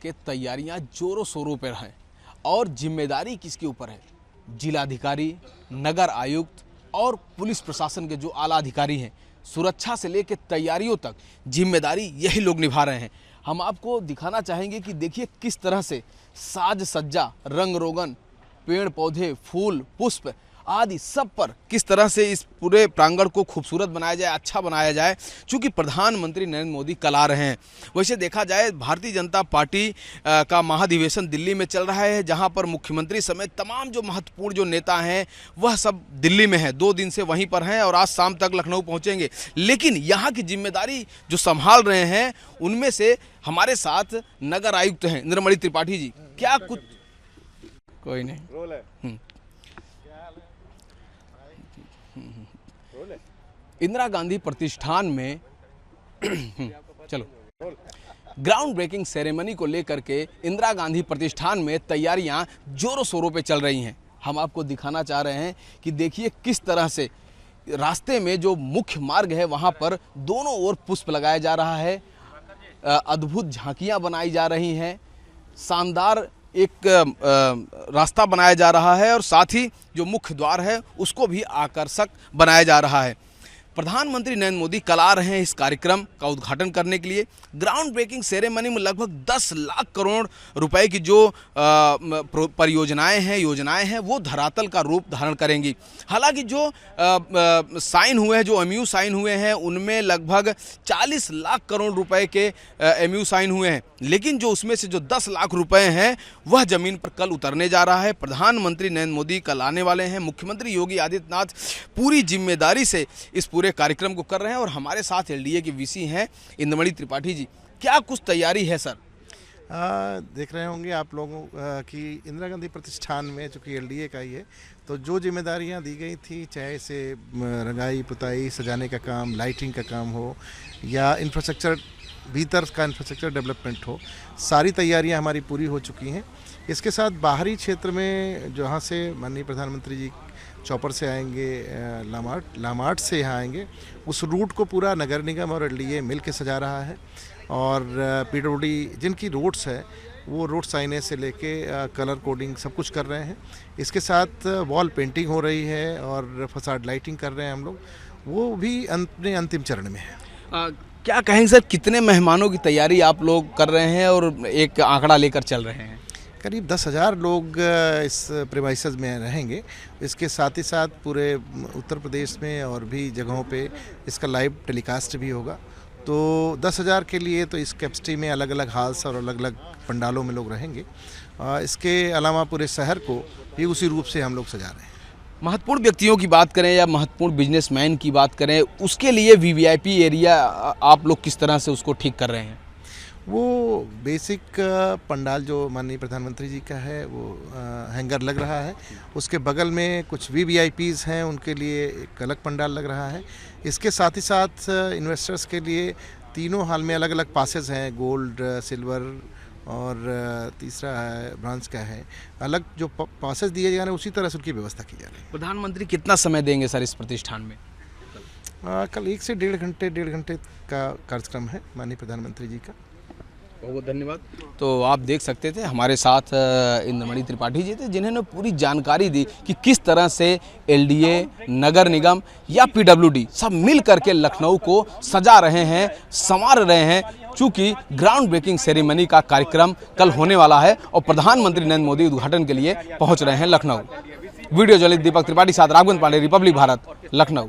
लेके तैयारियां जोरों शोरों पर हैं और जिम्मेदारी किसके ऊपर है? जिलाधिकारी, नगर आयुक्त और पुलिस प्रशासन के जो आला अधिकारी हैं, सुरक्षा से लेकर तैयारियों तक जिम्मेदारी यही लोग निभा रहे हैं। हम आपको दिखाना चाहेंगे कि देखिए किस तरह से साज सज्जा, रंग रोगन, पेड़ पौधे, फूल, पुष्प आदि सब पर किस तरह से इस पूरे प्रांगण को खूबसूरत बनाया जाए, अच्छा बनाया जाए, क्योंकि प्रधानमंत्री नरेंद्र मोदी कल आ रहे हैं। वैसे देखा जाए भारतीय जनता पार्टी का महाधिवेशन दिल्ली में चल रहा है, जहां पर मुख्यमंत्री समेत तमाम जो महत्वपूर्ण जो नेता हैं वह सब दिल्ली में हैं, 2 दिन से वहीं पर हैं और आज शाम तक लखनऊ पहुंचेंगे। लेकिन यहाँ की जिम्मेदारी जो संभाल रहे हैं उनमें से हमारे साथ नगर आयुक्त हैं इंद्रमणि त्रिपाठी जी। क्या कुछ कोई नहीं रोल है। इंदिरा गांधी प्रतिष्ठान में चलो ग्राउंड ब्रेकिंग सेरेमनी को लेकर के इंदिरा गांधी प्रतिष्ठान में तैयारियां जोरों शोरों पे चल रही हैं। हम आपको दिखाना चाह रहे हैं कि देखिए किस तरह से रास्ते में जो मुख्य मार्ग है वहां पर दोनों ओर पुष्प लगाया जा रहा है, अद्भुत झांकियां बनाई जा रही हैं, शानदार एक रास्ता बनाया जा रहा है और साथ ही जो मुख्य द्वार है उसको भी आकर्षक बनाया जा रहा है। प्रधानमंत्री नरेंद्र मोदी कल आ रहे हैं इस कार्यक्रम का उद्घाटन करने के लिए। ग्राउंड ब्रेकिंग सेरेमनी में लगभग 10 लाख करोड़ रुपए की जो परियोजनाएं हैं, योजनाएं हैं, वो धरातल का रूप धारण करेंगी। हालांकि जो साइन हुए हैं, जो एमयू साइन हुए हैं, उनमें लगभग 40 लाख करोड़ रुपए के एमयू साइन हुए हैं, लेकिन जो उसमें से जो 10 लाख रुपए हैं वह जमीन पर कल उतरने जा रहा है। प्रधानमंत्री नरेंद्र मोदी कल आने वाले हैं। मुख्यमंत्री योगी आदित्यनाथ पूरी जिम्मेदारी से इस पूरे कार्यक्रम को कर रहे हैं और हमारे साथ एलडीए के वीसी हैं इंद्रमणि त्रिपाठी जी। क्या कुछ तैयारी है सर? देख रहे होंगे आप लोगों की इंदिरा गांधी प्रतिष्ठान में, चूँकि एलडीए का ही है, तो जो जिम्मेदारियां दी गई थी, चाहे इसे रंगाई पुताई सजाने का काम, लाइटिंग का काम हो या इंफ्रास्ट्रक्चर, भीतर का इंफ्रास्ट्रक्चर डेवलपमेंट हो, सारी तैयारियां हमारी पूरी हो चुकी हैं। इसके साथ बाहरी क्षेत्र में जहाँ से माननीय प्रधानमंत्री जी चौपर से आएंगे, लामार्ट से यहाँ आएंगे, उस रूट को पूरा नगर निगम और एलडीए मिल के सजा रहा है और पीडब्ल्यूडी जिनकी रोड्स है वो रोड साइनेज से लेके कलर कोडिंग सब कुछ कर रहे हैं। इसके साथ वॉल पेंटिंग हो रही है और फसाड लाइटिंग कर रहे हैं हम लोग, वो भी अपने अंतिम चरण में है। क्या कहेंगे सर, कितने मेहमानों की तैयारी आप लोग कर रहे हैं और एक आंकड़ा लेकर चल रहे हैं? करीब 10,000 लोग इस प्रीमाइसेस में रहेंगे। इसके साथ ही साथ पूरे उत्तर प्रदेश में और भी जगहों पे इसका लाइव टेलीकास्ट भी होगा। तो 10,000 के लिए तो इस कैपेसिटी में अलग अलग हॉल्स और अलग अलग पंडालों में लोग रहेंगे। इसके अलावा पूरे शहर को भी उसी रूप से हम लोग सजा रहे हैं। महत्वपूर्ण व्यक्तियों की बात करें या महत्वपूर्ण बिजनेसमैन की बात करें, उसके लिए वीवीआईपी एरिया आप लोग किस तरह से उसको ठीक कर रहे हैं? वो बेसिक पंडाल जो माननीय प्रधानमंत्री जी का है वो हैंगर लग रहा है। उसके बगल में कुछ वीवीआईपीज़ हैं, उनके लिए एक अलग पंडाल लग रहा है। इसके साथ ही साथ इन्वेस्टर्स के लिए तीनों हाल में अलग अलग पासेस हैं, गोल्ड, सिल्वर और तीसरा है ब्रॉन्ज का है। अलग जो पासेस दिए जा रहे हैं उसी तरह से उनकी व्यवस्था की जा रही है। प्रधानमंत्री कितना समय देंगे सर इस प्रतिष्ठान में? कल 1 से 1.5 घंटे का कार्यक्रम है माननीय प्रधानमंत्री जी का। बहुत बहुत धन्यवाद। तो आप देख सकते थे हमारे साथ इंद्रमणि त्रिपाठी जी थे, जिन्होंने पूरी जानकारी दी कि किस तरह से एलडीए, नगर निगम या पीडब्ल्यूडी सब मिल करके लखनऊ को सजा रहे हैं, संवार रहे हैं, चूँकि ग्राउंड ब्रेकिंग सेरेमनी का कार्यक्रम कल होने वाला है और प्रधानमंत्री नरेंद्र मोदी उद्घाटन के लिए पहुँच रहे हैं लखनऊ। वीडियो जर्नलिस्ट दीपक त्रिपाठी साथ राघवेंद्र पांडे, रिपब्लिक भारत, लखनऊ।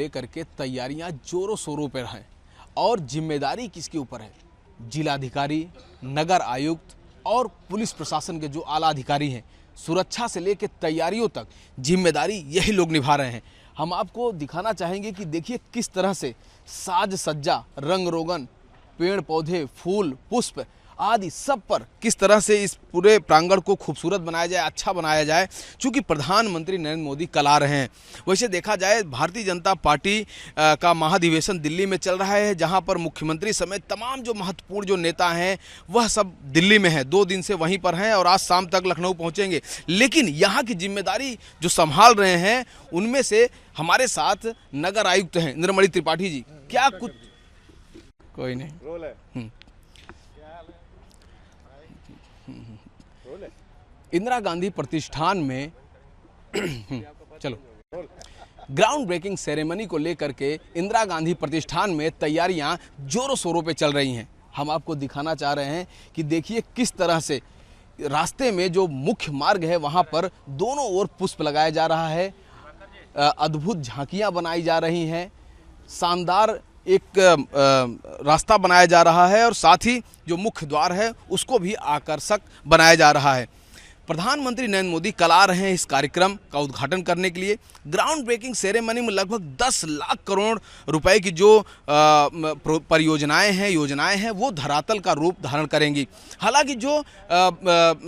लेकर के तैयारियां जोरों शोरों पर हैं और जिम्मेदारी किसके ऊपर है? जिलाधिकारी, नगर आयुक्त और पुलिस प्रशासन के जो आला अधिकारी हैं, सुरक्षा से लेकर तैयारियों तक जिम्मेदारी यही लोग निभा रहे हैं। हम आपको दिखाना चाहेंगे कि देखिए किस तरह से साज सज्जा, रंग रोगन, पेड़ पौधे, फूल, पुष्प आदि सब पर किस तरह से इस पूरे प्रांगण को खूबसूरत बनाया जाए, अच्छा बनाया जाए। चूँकि प्रधानमंत्री नरेंद्र मोदी कल आ रहे हैं। वैसे देखा जाए भारतीय जनता पार्टी का महाधिवेशन दिल्ली में चल रहा है, जहां पर मुख्यमंत्री समेत तमाम जो महत्वपूर्ण जो नेता हैं वह सब दिल्ली में हैं, 2 दिन से वहीं पर हैं और आज शाम तक लखनऊ पहुंचेंगे। लेकिन यहाँ की जिम्मेदारी जो संभाल रहे हैं उनमें से हमारे साथ नगर आयुक्त हैं इंद्रमणि त्रिपाठी जी। क्या कुछ कोई नहीं इंदिरा गांधी प्रतिष्ठान में चलो ग्राउंड ब्रेकिंग सेरेमनी को लेकर के इंदिरा गांधी प्रतिष्ठान में तैयारियां जोरों शोरों पे चल रही हैं। हम आपको दिखाना चाह रहे हैं कि देखिए किस तरह से रास्ते में जो मुख्य मार्ग है वहां पर दोनों ओर पुष्प लगाया जा रहा है, अद्भुत झांकियां बनाई जा रही हैं, शानदार एक रास्ता बनाया जा रहा है और साथ ही जो मुख्य द्वार है उसको भी आकर्षक बनाया जा रहा है। प्रधानमंत्री नरेंद्र मोदी कल आ रहे हैं इस कार्यक्रम का उद्घाटन करने के लिए। ग्राउंड ब्रेकिंग सेरेमनी में लगभग 10 लाख करोड़ रुपए की जो परियोजनाएं हैं, योजनाएं हैं, वो धरातल का रूप धारण करेंगी। हालांकि जो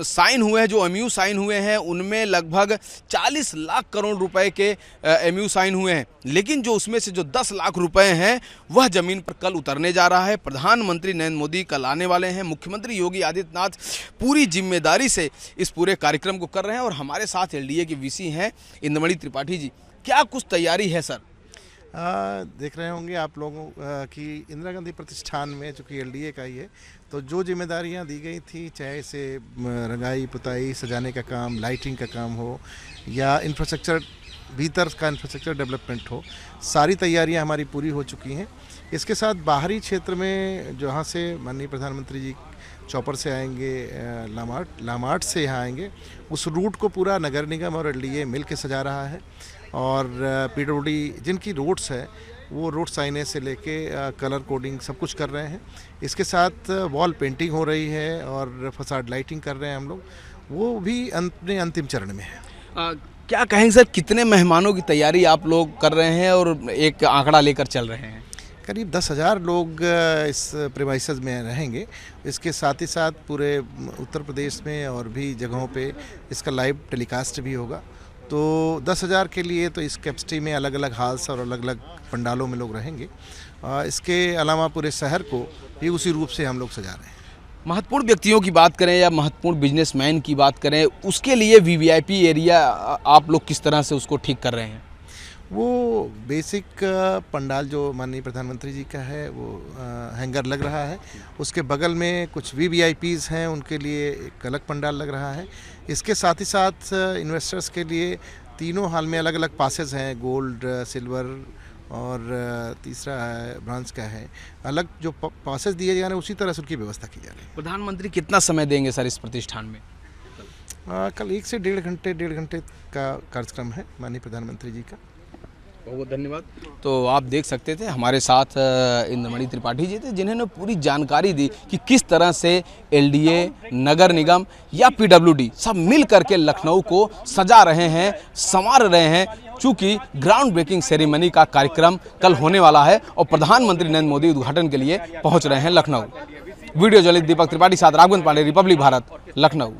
साइन हुए हैं, जो एमयू साइन हुए हैं, उनमें लगभग 40 लाख करोड़ रुपए के एमयू साइन हुए हैं, लेकिन जो उसमें से जो 10 लाख रुपए हैं वह जमीन पर कल उतरने जा रहा है। प्रधानमंत्री नरेंद्र मोदी कल आने वाले हैं। मुख्यमंत्री योगी आदित्यनाथ पूरी जिम्मेदारी से इस पूरे कार्यक्रम को कर रहे हैं और हमारे साथ एलडीए के वीसी हैं इंद्रमणि त्रिपाठी जी। क्या कुछ तैयारी है सर? देख रहे होंगे आप लोगों कि इंदिरा गांधी प्रतिष्ठान में, चूँकि एलडीए का ही है, तो जो जिम्मेदारियां दी गई थी, चाहे से रंगाई पुताई, सजाने का काम, लाइटिंग का काम हो या इंफ्रास्ट्रक्चर, भीतर का इंफ्रास्ट्रक्चर डेवलपमेंट हो, सारी तैयारियां हमारी पूरी हो चुकी हैं। इसके साथ बाहरी क्षेत्र में जहाँ से माननीय प्रधानमंत्री जी चौपर से आएंगे, लामार्ट से यहाँ आएंगे, उस रूट को पूरा नगर निगम और एलडीए मिल के सजा रहा है और पीडब्ल्यूडी जिनकी रोड्स है वो रोड साइनेज से लेके कलर कोडिंग सब कुछ कर रहे हैं। इसके साथ वॉल पेंटिंग हो रही है और फसाड लाइटिंग कर रहे हैं हम लोग, वो भी अपने अंतिम चरण में है। क्या कहेंगे सर, कितने मेहमानों की तैयारी आप लोग कर रहे हैं और एक आंकड़ा लेकर चल रहे हैं? करीब 10,000 लोग इस प्रीमाइसेस में रहेंगे। इसके साथ ही साथ पूरे उत्तर प्रदेश में और भी जगहों पे इसका लाइव टेलीकास्ट भी होगा। तो 10,000 के लिए तो इस कैपेसिटी में अलग अलग हॉल्स और अलग अलग पंडालों में लोग रहेंगे। इसके अलावा पूरे शहर को भी उसी रूप से हम लोग सजा रहे हैं। महत्वपूर्ण व्यक्तियों की बात करें या महत्वपूर्ण बिजनेसमैन की बात करें, उसके लिए वीवीआईपी एरिया आप लोग किस तरह से उसको ठीक कर रहे हैं? वो बेसिक पंडाल जो माननीय प्रधानमंत्री जी का है वो हैंगर लग रहा है। उसके बगल में कुछ वीवीआईपीज़ हैं, उनके लिए एक अलग पंडाल लग रहा है। इसके साथ ही साथ इन्वेस्टर्स के लिए तीनों हाल में अलग अलग पासेस हैं, गोल्ड, सिल्वर और तीसरा ब्रॉन्ज का है। अलग जो पासेस दिए जा रहे हैं उसी तरह से उनकी व्यवस्था की जा रही है। प्रधानमंत्री कितना समय देंगे सर इस प्रतिष्ठान में? कल 1 से 1.5 घंटे का कार्यक्रम है माननीय प्रधानमंत्री जी का। बहुत बहुत धन्यवाद। तो आप देख सकते थे हमारे साथ इंद्रमणि त्रिपाठी जी थे, जिन्होंने पूरी जानकारी दी कि किस तरह से एलडीए, नगर निगम या पीडब्ल्यूडी सब मिल करके लखनऊ को सजा रहे हैं, संवार रहे हैं। चूँकि ग्राउंड ब्रेकिंग सेरेमनी का कार्यक्रम कल होने वाला है और प्रधानमंत्री नरेंद्र मोदी उद्घाटन के लिए पहुँच रहे हैं लखनऊ। वीडियो जर्नलिस्ट दीपक त्रिपाठी साथ राघवेंद्र पांडे, रिपब्लिक भारत, लखनऊ।